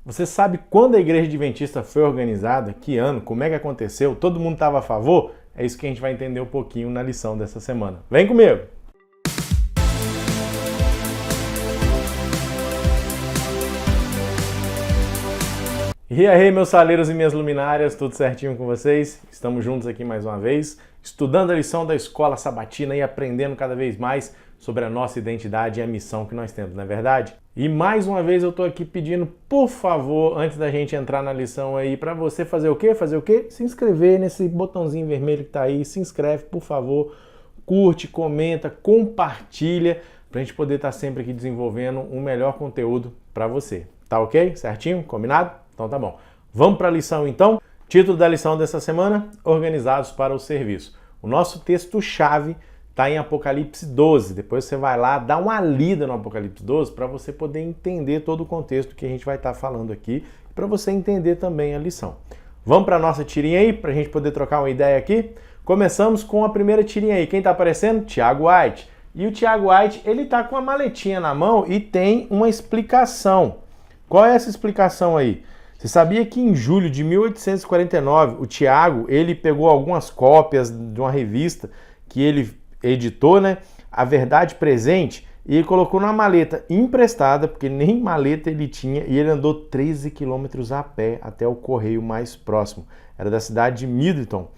Você sabe quando a Igreja Adventista foi organizada? Que ano? Como é que aconteceu? Todo mundo estava a favor? É isso que a gente vai entender um pouquinho na lição dessa semana. Vem comigo! E aí, meus saleiros e minhas luminárias, tudo certinho com vocês? Estamos juntos aqui mais uma vez, estudando a lição da Escola Sabatina e aprendendo cada vez mais sobre a nossa identidade e a missão que nós temos, não é verdade? E mais uma vez eu estou aqui pedindo, por favor, antes da gente entrar na lição aí, para você fazer o quê? Fazer o quê? Se inscrever nesse botãozinho vermelho que está aí, se inscreve, por favor, curte, comenta, compartilha, para a gente poder estar sempre aqui desenvolvendo um melhor conteúdo para você. Tá ok? Certinho? Combinado? Então tá bom. Vamos para a lição então? Título da lição dessa semana: Organizados para o Serviço. O nosso texto-chave está em Apocalipse 12. Depois você vai lá, dá uma lida no Apocalipse 12 para você poder entender todo o contexto que a gente vai estar falando aqui, para você entender também a lição. Vamos para a nossa tirinha aí, para a gente poder trocar uma ideia aqui? Começamos com a primeira tirinha aí. Quem está aparecendo? Tiago White. E o Tiago White, ele está com a maletinha na mão e tem uma explicação. Qual é essa explicação aí? Você sabia que em julho de 1849, o Tiago, ele pegou algumas cópias de uma revista que ele editou, né? A Verdade Presente, e ele colocou numa maleta emprestada, porque nem maleta ele tinha, e ele andou 13 quilômetros a pé até o correio mais próximo. Era da cidade de Middleton,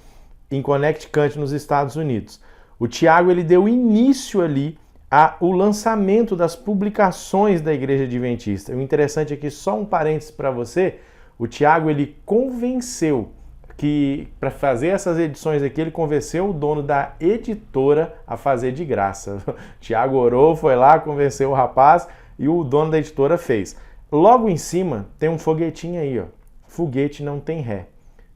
em Connecticut, nos Estados Unidos. O Tiago, ele deu início ali ao lançamento das publicações da Igreja Adventista. O interessante aqui, só um parênteses para você, o Tiago, ele convenceu que, para fazer essas edições aqui, ele convenceu o dono da editora a fazer de graça. O Tiago orou, foi lá, convenceu o rapaz e o dono da editora fez. Logo em cima tem um foguetinho aí, ó. Foguete não tem ré.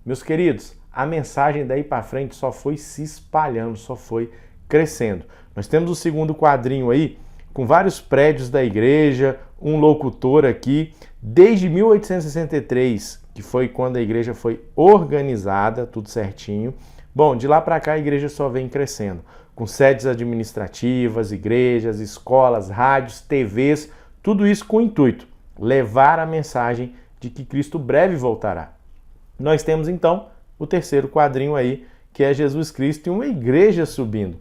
Meus queridos, a mensagem daí para frente só foi se espalhando, só foi crescendo. Nós temos o segundo quadrinho aí, com vários prédios da igreja, um locutor aqui, desde 1863, que foi quando a igreja foi organizada, tudo certinho. Bom, de lá para cá a igreja só vem crescendo, com sedes administrativas, igrejas, escolas, rádios, TVs, tudo isso com o intuito, levar a mensagem de que Cristo breve voltará. Nós temos então o terceiro quadrinho aí, que é Jesus Cristo e uma igreja subindo.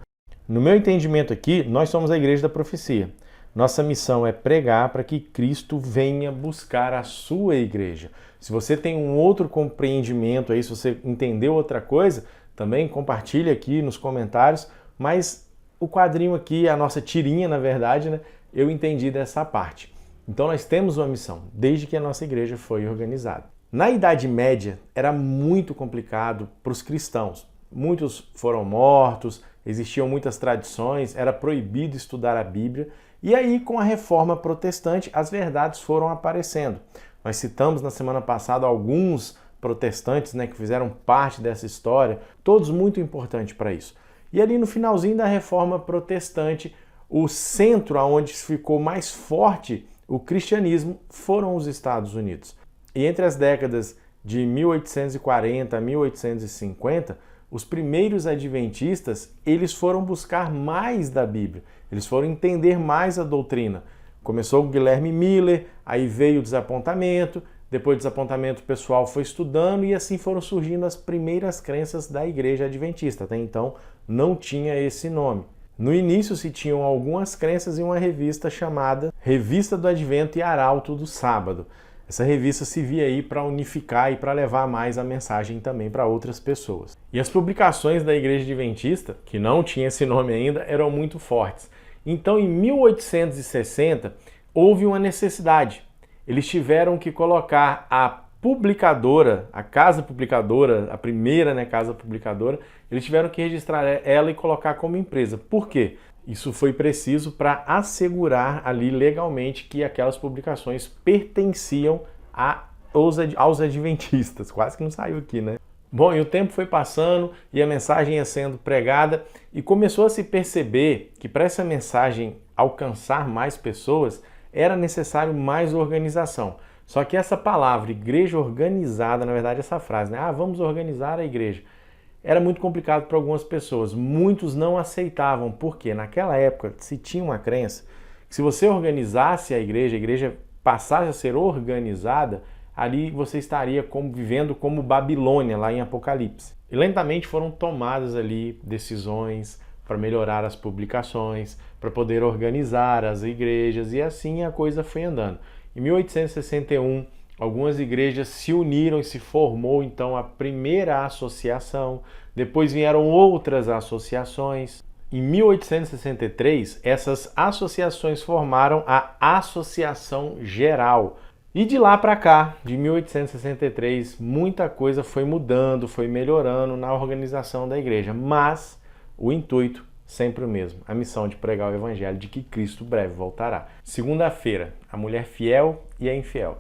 No meu entendimento aqui, nós somos a igreja da profecia. Nossa missão é pregar para que Cristo venha buscar a sua igreja. Se você tem um outro compreendimento aí, se você entendeu outra coisa, também compartilhe aqui nos comentários, mas o quadrinho aqui, a nossa tirinha, na verdade, né, eu entendi dessa parte. Então nós temos uma missão, desde que a nossa igreja foi organizada. Na Idade Média, era muito complicado para os cristãos. Muitos foram mortos, existiam muitas tradições, era proibido estudar a Bíblia. E aí, com a Reforma Protestante, as verdades foram aparecendo. Nós citamos na semana passada alguns protestantes, né, que fizeram parte dessa história, todos muito importantes para isso. E ali no finalzinho da Reforma Protestante, o centro onde ficou mais forte o cristianismo foram os Estados Unidos. E entre as décadas de 1840 a 1850, os primeiros adventistas, eles foram buscar mais da Bíblia, eles foram entender mais a doutrina. Começou o Guilherme Miller, aí veio o desapontamento, depois do desapontamento o pessoal foi estudando e assim foram surgindo as primeiras crenças da Igreja Adventista. Até então não tinha esse nome. No início se tinham algumas crenças em uma revista chamada Revista do Advento e Arauto do Sábado. Essa revista se via aí para unificar e para levar mais a mensagem também para outras pessoas. E as publicações da Igreja Adventista, que não tinha esse nome ainda, eram muito fortes. Então, em 1860, houve uma necessidade. Eles tiveram que colocar a publicadora, a casa publicadora, a primeira, né, casa publicadora, eles tiveram que registrar ela e colocar como empresa. Por quê? Isso foi preciso para assegurar ali legalmente que aquelas publicações pertenciam aos adventistas. Quase que não saiu aqui, né? Bom, e o tempo foi passando e a mensagem ia sendo pregada e começou a se perceber que para essa mensagem alcançar mais pessoas era necessário mais organização. Só que essa palavra, igreja organizada, na verdade essa frase, né? Vamos organizar a igreja. Era muito complicado para algumas pessoas. Muitos não aceitavam, porque naquela época se tinha uma crença que se você organizasse a igreja passasse a ser organizada, ali você estaria vivendo como Babilônia, lá em Apocalipse. E lentamente foram tomadas ali decisões para melhorar as publicações, para poder organizar as igrejas, e assim a coisa foi andando. Em 1861, algumas igrejas se uniram e se formou então a primeira associação, depois vieram outras associações. Em 1863, essas associações formaram a Associação Geral. E de lá para cá, de 1863, muita coisa foi mudando, foi melhorando na organização da igreja, mas o intuito sempre o mesmo, a missão de pregar o evangelho de que Cristo breve voltará. Segunda-feira, a mulher fiel e a infiel.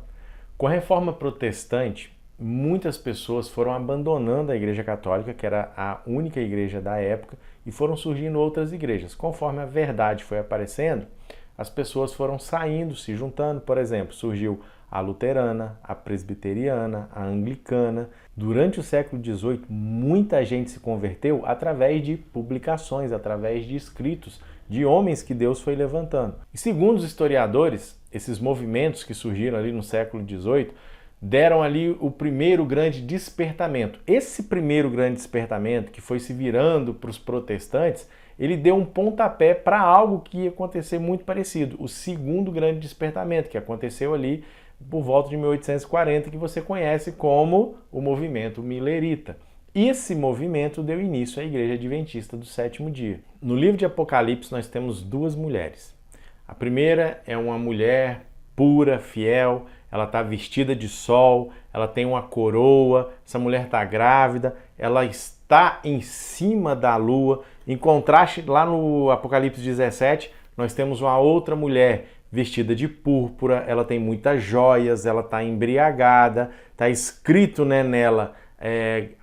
Com a reforma protestante, muitas pessoas foram abandonando a Igreja Católica, que era a única igreja da época, e foram surgindo outras igrejas. Conforme a verdade foi aparecendo, as pessoas foram saindo, se juntando. Por exemplo, surgiu a luterana, a presbiteriana, a anglicana. Durante o século XVIII, muita gente se converteu através de publicações, através de escritos de homens que Deus foi levantando. E segundo os historiadores, esses movimentos que surgiram ali no século XVIII deram ali o primeiro grande despertamento. Esse primeiro grande despertamento, que foi se virando para os protestantes, ele deu um pontapé para algo que ia acontecer muito parecido. O segundo grande despertamento, que aconteceu ali por volta de 1840, que você conhece como o movimento milerita. Esse movimento deu início à Igreja Adventista do Sétimo Dia. No livro de Apocalipse nós temos duas mulheres. A primeira é uma mulher pura, fiel, ela está vestida de sol, ela tem uma coroa, essa mulher está grávida, ela está em cima da lua. Em contraste, lá no Apocalipse 17, nós temos uma outra mulher vestida de púrpura, ela tem muitas joias, ela está embriagada, está escrito nela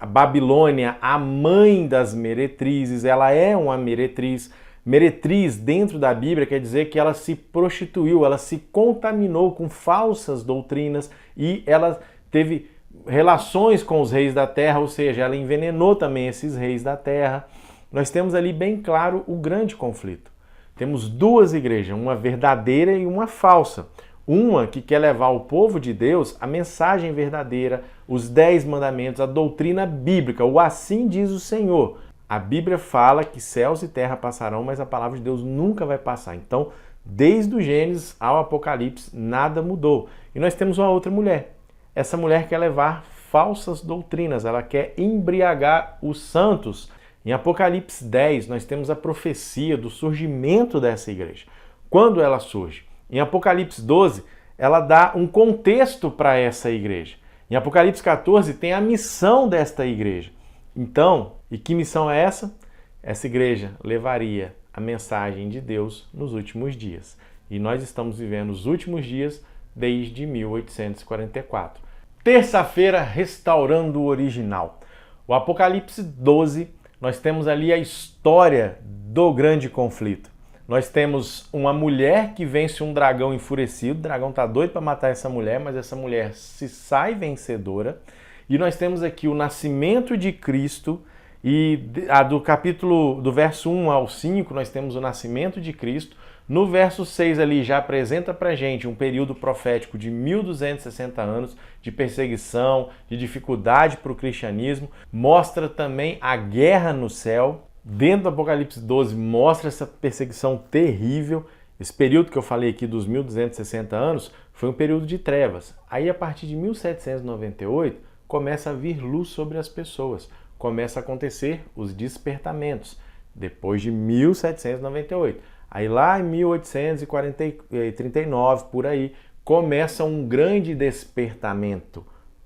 a Babilônia, a mãe das meretrizes, ela é uma meretriz. Meretriz dentro da Bíblia quer dizer que ela se prostituiu, ela se contaminou com falsas doutrinas e ela teve relações com os reis da terra, ou seja, ela envenenou também esses reis da terra. Nós temos ali bem claro o grande conflito. Temos duas igrejas, uma verdadeira e uma falsa. Uma que quer levar ao povo de Deus a mensagem verdadeira, os 10 mandamentos, a doutrina bíblica, o assim diz o Senhor. A Bíblia fala que céus e terra passarão, mas a palavra de Deus nunca vai passar. Então, desde o Gênesis ao Apocalipse, nada mudou. E nós temos uma outra mulher. Essa mulher quer levar falsas doutrinas, ela quer embriagar os santos. Em Apocalipse 10, nós temos a profecia do surgimento dessa igreja. Quando ela surge? Em Apocalipse 12, ela dá um contexto para essa igreja. Em Apocalipse 14, tem a missão desta igreja. Então, e que missão é essa? Essa igreja levaria a mensagem de Deus nos últimos dias. E nós estamos vivendo os últimos dias desde 1844. Terça-feira, restaurando o original. O Apocalipse 12, nós temos ali a história do grande conflito. Nós temos uma mulher que vence um dragão enfurecido. O dragão está doido para matar essa mulher, mas essa mulher se sai vencedora. E nós temos aqui o nascimento de Cristo, e do verso 1 ao 5, nós temos o nascimento de Cristo. No verso 6 ali já apresenta para a gente um período profético de 1260 anos de perseguição, de dificuldade para o cristianismo. Mostra também a guerra no céu. Dentro do Apocalipse 12 mostra essa perseguição terrível. Esse período que eu falei aqui dos 1260 anos foi um período de trevas. Aí a partir de 1798 começa a vir luz sobre as pessoas. Começa a acontecer os despertamentos. Depois de 1798. Aí lá em 1839, por aí, começa um grande despertamento,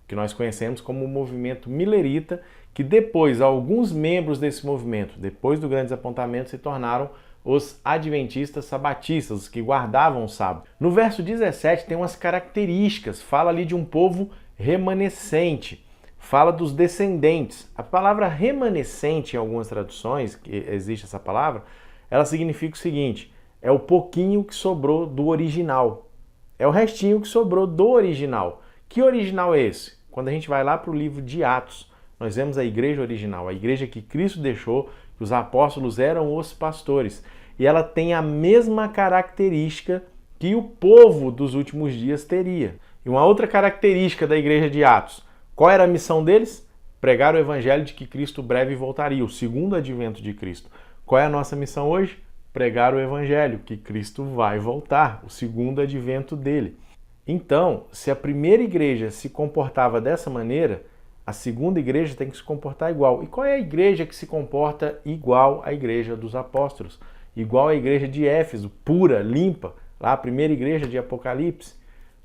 que nós conhecemos como o movimento milerita, que depois, alguns membros desse movimento, depois do grande desapontamento, se tornaram os adventistas sabatistas, os que guardavam o sábado. No verso 17 tem umas características, fala ali de um povo remanescente, fala dos descendentes. A palavra remanescente, em algumas traduções, que existe essa palavra, ela significa o seguinte: é o pouquinho que sobrou do original. É o restinho que sobrou do original. Que original é esse? Quando a gente vai lá para o livro de Atos, nós vemos a igreja original, a igreja que Cristo deixou, que os apóstolos eram os pastores. E ela tem a mesma característica que o povo dos últimos dias teria. E uma outra característica da igreja de Atos, qual era a missão deles? Pregar o evangelho de que Cristo breve voltaria, o segundo advento de Cristo. Qual é a nossa missão hoje? Pregar o evangelho, que Cristo vai voltar, o segundo advento dele. Então, se a primeira igreja se comportava dessa maneira, a segunda igreja tem que se comportar igual. E qual é a igreja que se comporta igual à igreja dos apóstolos? Igual à igreja de Éfeso, pura, limpa, lá a primeira igreja de Apocalipse?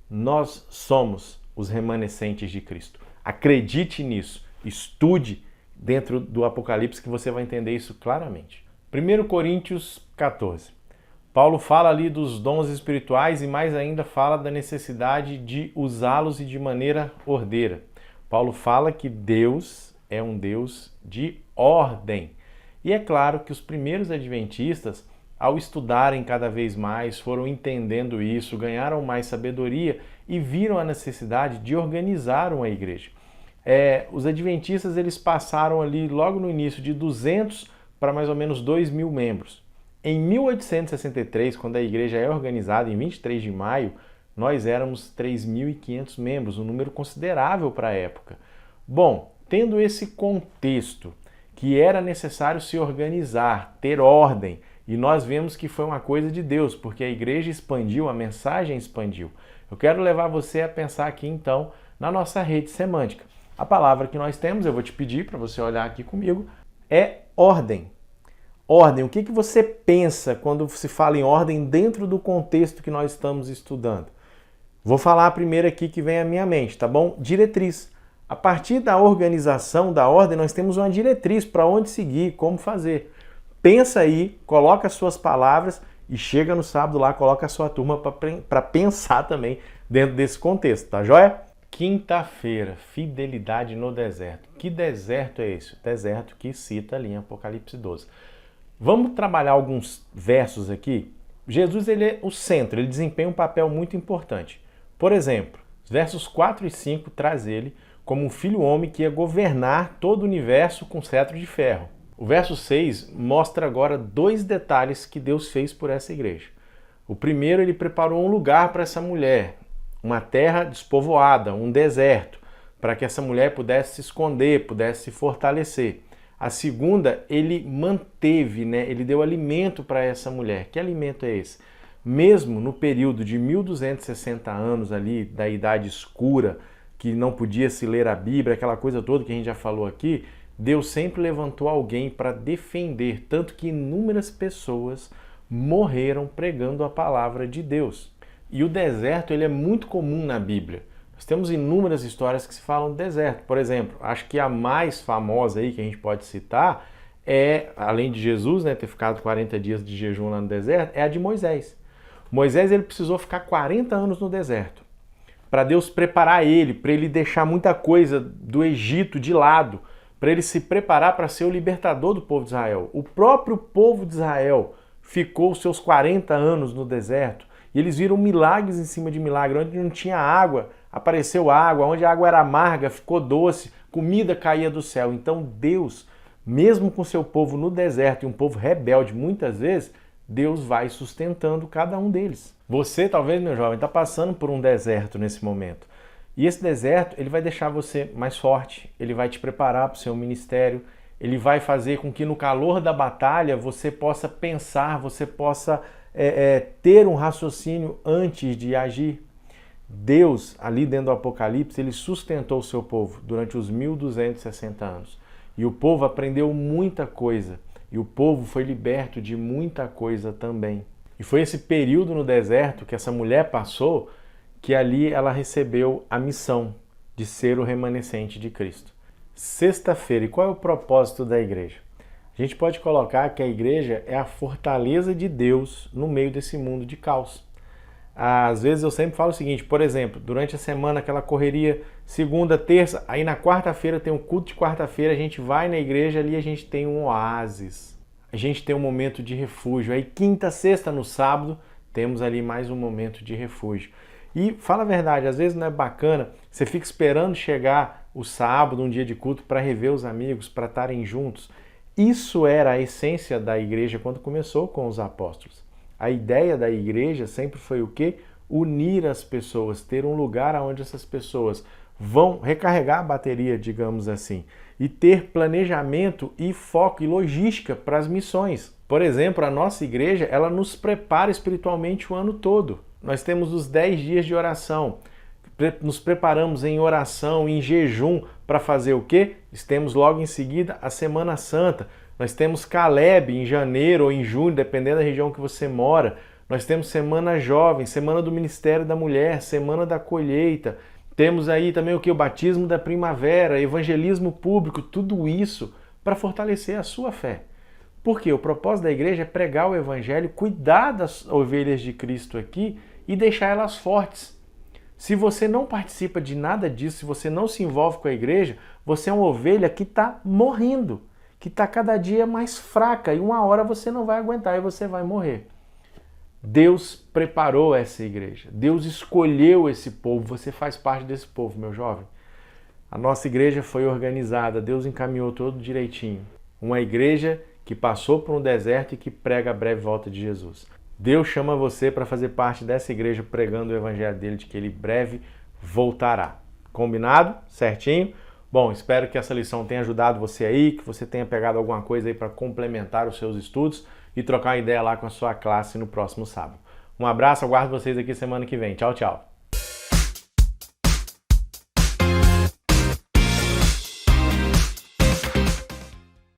Nós somos os remanescentes de Cristo. Acredite nisso, estude dentro do Apocalipse que você vai entender isso claramente. 1 Coríntios 14. Paulo fala ali dos dons espirituais e mais ainda fala da necessidade de usá-los e de maneira ordeira. Paulo fala que Deus é um Deus de ordem. E é claro que os primeiros adventistas, ao estudarem cada vez mais, foram entendendo isso, ganharam mais sabedoria e viram a necessidade de organizar uma igreja. Os adventistas eles passaram ali logo no início de 200 para mais ou menos 2.000 membros. Em 1863, quando a igreja é organizada, em 23 de maio, nós éramos 3.500 membros, um número considerável para a época. Bom, tendo esse contexto que era necessário se organizar, ter ordem, e nós vemos que foi uma coisa de Deus, porque a igreja expandiu, a mensagem expandiu. Eu quero levar você a pensar aqui então na nossa rede semântica. A palavra que nós temos, eu vou te pedir para você olhar aqui comigo, é ordem. Ordem, o que você pensa quando se fala em ordem dentro do contexto que nós estamos estudando? Vou falar a primeira aqui que vem à minha mente, tá bom? Diretriz. A partir da organização da ordem, nós temos uma diretriz para onde seguir, como fazer. Pensa aí, coloca as suas palavras e chega no sábado lá, coloca a sua turma para pensar também dentro desse contexto, tá joia? Quinta-feira, fidelidade no deserto. Que deserto é esse? O deserto que cita ali em Apocalipse 12. Vamos trabalhar alguns versos aqui. Jesus ele é o centro, ele desempenha um papel muito importante. Por exemplo, os versos 4 e 5 traz ele como um filho homem que ia governar todo o universo com cetro de ferro. O verso 6 mostra agora 2 detalhes que Deus fez por essa igreja. O primeiro, ele preparou um lugar para essa mulher, uma terra despovoada, um deserto, para que essa mulher pudesse se esconder, pudesse se fortalecer. A segunda, ele manteve, ele deu alimento para essa mulher. Que alimento é esse? Mesmo no período de 1260 anos ali, da Idade Escura, que não podia se ler a Bíblia, aquela coisa toda que a gente já falou aqui, Deus sempre levantou alguém para defender, tanto que inúmeras pessoas morreram pregando a palavra de Deus. E o deserto ele é muito comum na Bíblia. Nós temos inúmeras histórias que se falam do deserto. Por exemplo, acho que a mais famosa aí que a gente pode citar é, além de Jesus, ter ficado 40 dias de jejum lá no deserto, é a de Moisés. Moisés ele precisou ficar 40 anos no deserto para Deus preparar ele, para ele deixar muita coisa do Egito de lado, para ele se preparar para ser o libertador do povo de Israel. O próprio povo de Israel ficou os seus 40 anos no deserto e eles viram milagres em cima de milagres. Onde não tinha água, apareceu água. Onde a água era amarga, ficou doce. Comida caía do céu. Então Deus, mesmo com seu povo no deserto e um povo rebelde muitas vezes, Deus vai sustentando cada um deles. Você, talvez, meu jovem, está passando por um deserto nesse momento. E esse deserto, ele vai deixar você mais forte, ele vai te preparar para o seu ministério, ele vai fazer com que no calor da batalha você possa pensar, você possa ter um raciocínio antes de agir. Deus, ali dentro do Apocalipse, ele sustentou o seu povo durante os 1260 anos. E o povo aprendeu muita coisa. E o povo foi liberto de muita coisa também. E foi esse período no deserto que essa mulher passou, que ali ela recebeu a missão de ser o remanescente de Cristo. Sexta-feira, e qual é o propósito da igreja? A gente pode colocar que a igreja é a fortaleza de Deus no meio desse mundo de caos. Às vezes eu sempre falo o seguinte, por exemplo, durante a semana aquela correria segunda, terça, aí na quarta-feira tem um culto de quarta-feira, a gente vai na igreja ali, a gente tem um oásis, a gente tem um momento de refúgio. Aí quinta, sexta, no sábado, temos ali mais um momento de refúgio. E fala a verdade, às vezes não é bacana, você fica esperando chegar o sábado, um dia de culto, para rever os amigos, para estarem juntos. Isso era a essência da igreja quando começou com os apóstolos. A ideia da igreja sempre foi o quê? unir as pessoas, ter um lugar onde essas pessoas vão recarregar a bateria, digamos assim, e ter planejamento e foco e logística para as missões. Por exemplo, a nossa igreja, ela nos prepara espiritualmente o ano todo. Nós temos os 10 dias de oração. Nos preparamos em oração, em jejum, para fazer o quê? Temos logo em seguida a Semana Santa. Nós temos Caleb em janeiro ou em junho, dependendo da região que você mora. Nós temos Semana Jovem, Semana do Ministério da Mulher, Semana da Colheita. Temos aí também o que? O Batismo da Primavera, Evangelismo Público, tudo isso para fortalecer a sua fé. Porque o propósito da igreja é pregar o Evangelho, cuidar das ovelhas de Cristo aqui e deixar elas fortes. Se você não participa de nada disso, se você não se envolve com a igreja, você é uma ovelha que está morrendo, que está cada dia mais fraca e uma hora você não vai aguentar e você vai morrer. Deus preparou essa igreja, Deus escolheu esse povo, você faz parte desse povo, meu jovem. A nossa igreja foi organizada, Deus encaminhou tudo direitinho. Uma igreja que passou por um deserto e que prega a breve volta de Jesus. Deus chama você para fazer parte dessa igreja pregando o evangelho dele, de que ele breve voltará. Combinado? Certinho? Bom, espero que essa lição tenha ajudado você aí, que você tenha pegado alguma coisa aí para complementar os seus estudos e trocar uma ideia lá com a sua classe no próximo sábado. Um abraço, aguardo vocês aqui semana que vem. Tchau, tchau.